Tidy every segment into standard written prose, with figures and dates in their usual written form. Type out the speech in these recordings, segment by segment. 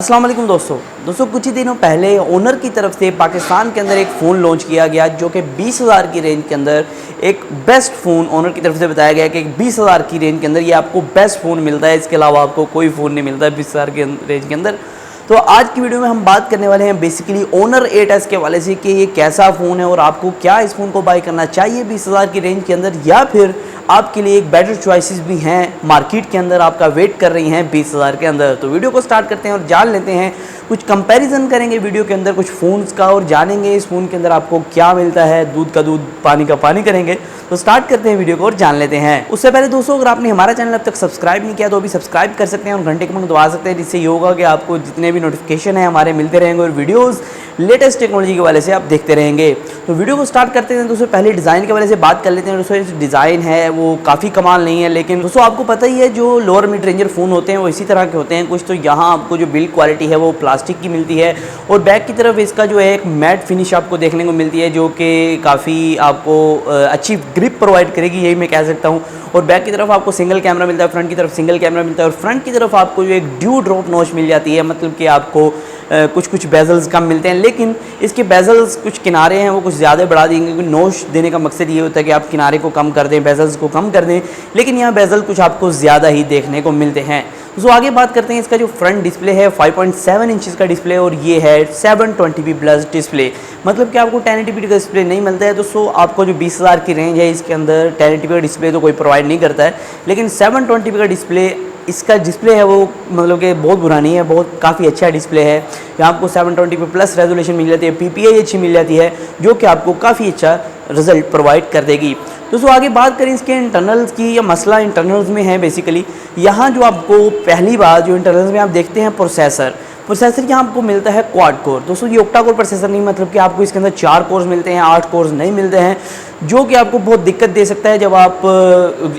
अस्सलाम वालेकुम दोस्तों कुछ ही दिनों पहले ओनर की तरफ से पाकिस्तान के अंदर एक फ़ोन लॉन्च किया गया जो कि 20,000 की रेंज के अंदर एक बेस्ट फ़ोन ओनर की तरफ से बताया गया कि 20,000 की रेंज के अंदर ये आपको बेस्ट फ़ोन मिलता है। इसके अलावा आपको कोई फ़ोन नहीं मिलता है 20,000 के रेंज के अंदर। तो आज की वीडियो में हम बात करने वाले हैं बेसिकली ओनर 8S के वाले से कि ये कैसा फ़ोन है और आपको क्या इस फ़ोन को बाय करना चाहिए 20,000 की रेंज के अंदर, या फिर आपके लिए एक बेटर चॉइसेस भी हैं मार्केट के अंदर आपका वेट कर रही हैं 20,000 के अंदर। तो वीडियो को स्टार्ट करते हैं और जान लेते हैं, कुछ कंपैरिजन करेंगे वीडियो के अंदर कुछ फ़ोन्स का और जानेंगे इस फ़ोन के अंदर आपको क्या मिलता है, दूध का दूध पानी का पानी करेंगे। तो स्टार्ट करते हैं वीडियो को और जान लेते हैं। उससे पहले दोस्तों, अगर आपने हमारा चैनल अब तक सब्सक्राइब नहीं किया तो अभी सब्सक्राइब कर सकते हैं और घंटे को दबा सकते हैं, जिससे ये होगा कि आपको जितने भी नोटिफिकेशन है हमारे मिलते रहेंगे और वीडियोज़ लेटेस्ट टेक्नोलॉजी के वाले से आप देखते रहेंगे। तो वीडियो को स्टार्ट करते हैं दोस्तों, पहले डिज़ाइन के वाले से बात कर लेते हैं। दोस्तों डिज़ाइन है वो काफ़ी कमाल नहीं है, लेकिन दोस्तों आपको पता ही है जो लोअर मिड रेंजर फ़ोन होते हैं वो इसी तरह के होते हैं कुछ। तो यहाँ आपको जो बिल्ड क्वालिटी है वो प्लास्टिक की मिलती है और बैक की तरफ इसका जो है एक मैट फिनिश आपको देखने को मिलती है जो कि काफ़ी आपको अच्छी ग्रिप प्रोवाइड करेगी, यही मैं कह सकता हूँ। और बैक की तरफ आपको सिंगल कैमरा मिलता है, फ्रंट की तरफ सिंगल कैमरा मिलता है और फ्रंट की तरफ आपको जो एक ड्यू ड्रॉप नॉच मिल जाती है, मतलब कि आपको कुछ बेजल्स कम मिलते हैं, लेकिन इसके बेजल्स कुछ किनारे हैं वो कुछ ज़्यादा बढ़ा देंगे क्योंकि नोच देने का मकसद ये होता है कि आप किनारे को कम कर दें, बेजल्स को कम कर दें, लेकिन यहाँ बेजल कुछ आपको ज़्यादा ही देखने को मिलते हैं। तो आगे बात करते हैं, इसका जो फ्रंट डिस्प्ले है 5.7 इंचज़ का डिस्प्ले और ये है 720p प्लस डिस्प्ले, मतलब कि आपको 1080p का डिस्प्ले नहीं मिलता है। दोस्तों आपको जो 20,000 की रेंज है इसके अंदर 1080p का डिस्प्ले तो कोई प्रोवाइड नहीं करता है, लेकिन 720p का डिस्प्ले इसका डिस्प्ले है वो मतलब कि बहुत बुरा नहीं है, बहुत काफ़ी अच्छा डिस्प्ले है। यहाँ आपको 720p प्लस रेजोल्यूशन मिल जाती है, PPI अच्छी मिल जाती है जो कि आपको काफ़ी अच्छा रिजल्ट प्रोवाइड कर देगी। दोस्तों आगे बात करें इसके इंटरनल्स की, या मसला इंटरनल्स में है बेसिकली। यहाँ जो आपको पहली बात जो इंटरनल्स में आप देखते हैं प्रोसेसर यहाँ आपको मिलता है क्वाड कोर। दोस्तों ये ऑक्टा कोर प्रोसेसर नहीं, मतलब कि आपको इसके अंदर 4 कोर्स मिलते हैं, 8 कोर्स नहीं मिलते हैं, जो कि आपको बहुत दिक्कत दे सकता है। जब आप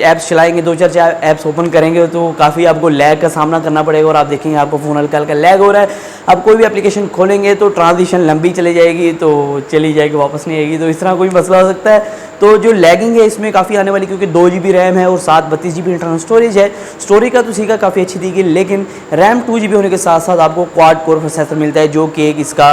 ऐप्स चलाएंगे, 2-4 ऐप्स ओपन करेंगे तो काफ़ी आपको लैग का सामना करना पड़ेगा और आप देखेंगे आपको फ़ोन हल्का हल्का लैग हो रहा है। आप कोई भी एप्लीकेशन खोलेंगे तो ट्रांजिशन लंबी चली जाएगी, तो चली जाएगी वापस नहीं आएगी, तो इस तरह कोई मसला हो सकता है। तो जो लैगिंग है इसमें काफ़ी आने वाली, क्योंकि 2 GB रैम है और 32 GB इंटरनल स्टोरेज है। स्टोरेज का तो सीखा काफ़ी अच्छी दी गई, लेकिन रैम 2 GB होने के साथ साथ आपको क्वाड कोर प्रोसेसर मिलता है जो कि इसका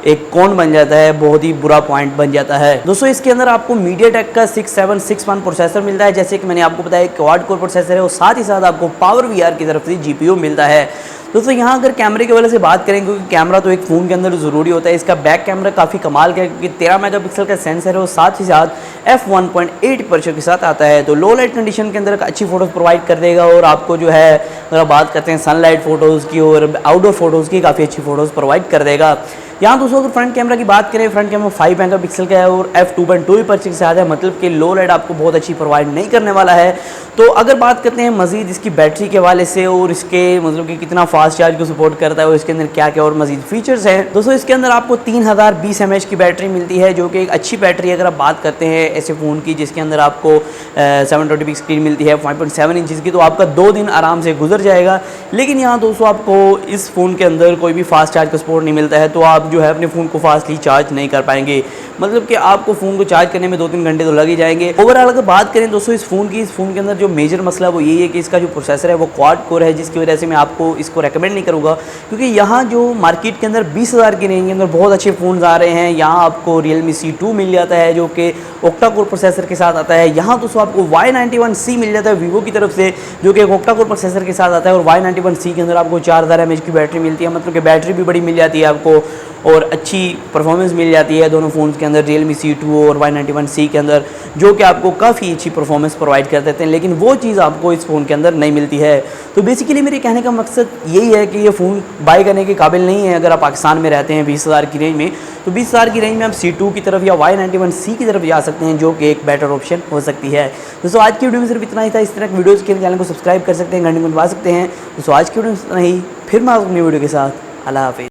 एक कौन बन जाता है, बहुत ही बुरा पॉइंट बन जाता है। दोस्तों इसके अंदर आपको मीडियाटेक का 6761 प्रोसेसर मिलता है, जैसे कि मैंने आपको बताया क्वाड कोर प्रोसेसर है, और साथ ही साथ आपको पावर VR की तरफ से GPU मिलता है। दोस्तों यहाँ अगर कैमरे के वजह से बात करें, क्योंकि कैमरा तो एक फ़ोन के अंदर ज़रूरी होता है, इसका बैक कैमरा काफ़ी कमाल का है क्योंकि 13 मेगापिक्सल का सेंसर है और साथ ही साथ f1.8 के साथ आता है। तो लो लाइट कंडीशन के अंदर अच्छी फ़ोटोज़ प्रोवाइड कर देगा और आपको जो है अगर बात करते हैं सनलाइट फ़ोटोज़ की और आउटडोर फ़ोटोज़ की, काफ़ी अच्छी फ़ोटोज़ प्रोवाइड कर देगा। यहाँ दोस्तों अगर फ्रंट कैमरा की बात करें, फ्रंट कैमरा 5 मेगापिक्सल का है और f2.2 के साथ है, मतलब कि लो लाइट आपको बहुत अच्छी प्रोवाइड नहीं करने वाला है। तो अगर बात करते हैं मज़ीद इसकी बैटरी के हवाले से और इसके मतलब कि कितना फास्ट चार्ज को सपोर्ट करता है और इसके अंदर क्या क्या और मज़ीद फीचर्स हैं, दोस्तों इसके अंदर आपको 3020 mAh की बैटरी मिलती है जो कि एक अच्छी बैटरी है। अगर आप बात करते हैं ऐसे फ़ोन की जिसके अंदर आपको 720p स्क्रीन मिलती है 5.7 इंचज़ की, तो आपका 2 दिन आराम से गुजर जाएगा। लेकिन यहाँ दोस्तों आपको इस फ़ोन के अंदर कोई भी फास्ट चार्ज का सपोर्ट नहीं मिलता है, तो आप जो है अपने फ़ोन को फास्टली चार्ज नहीं कर पाएंगे, मतलब कि आपको फ़ोन को चार्ज करने में 2-3 घंटे तो लग ही जाएंगे। ओवरऑल अगर बात करें दोस्तों इस फ़ोन के अंदर जो मेजर मसला वो यही है कि इसका जो प्रोसेसर है वो क्वाड कोर है, जिसकी वजह से मैं आपको इसको रेकमेंड नहीं करूँगा, क्योंकि यहाँ जो मार्केट के अंदर 20,000 की रेंज के अंदर बहुत अच्छे फ़ोन आ रहे हैं। यहाँ आपको Realme C2 मिल जाता है जो कि ऑक्टा कोर प्रोसेसर के साथ आता है। यहाँ दोस्तों आपको Y91C मिल जाता है वीवो की तरफ से जो कि एक ऑक्टा कोर प्रोसेसर के साथ आता है, और Y91C के अंदर आपको 4000 mAh की बैटरी मिलती है, मतलब कि बैटरी भी बड़ी मिल जाती है आपको और अच्छी परफॉर्मेंस मिल जाती है दोनों फ़ोन्स के अंदर, Realme C2 और Y91C के अंदर, जो कि आपको काफ़ी अच्छी परफॉर्मेंस प्रोवाइड कर देते हैं, लेकिन वो चीज़ आपको इस फ़ोन के अंदर नहीं मिलती है। तो बेसिकली मेरे कहने का मकसद यही है कि ये फ़ोन बाय करने के काबिल नहीं है अगर आप पाकिस्तान में रहते हैं 20,000 की रेंज में। तो 20,000 की रेंज में आप C2 की तरफ या Y91C की तरफ जा सकते हैं, जो कि एक बेटर ऑप्शन हो सकती है। दोस्तों आज की वीडियो में सिर्फ इतना ही था। इस तरह की वीडियोज़ के लिए चैनल को सब्सक्राइब कर सकते हैं, घंटे को दबा सकते हैं। दोस्तों आज की वीडियो में इतना ही, फिर मैं अपनी वीडियो के साथ। अल्लाह हाफिज़।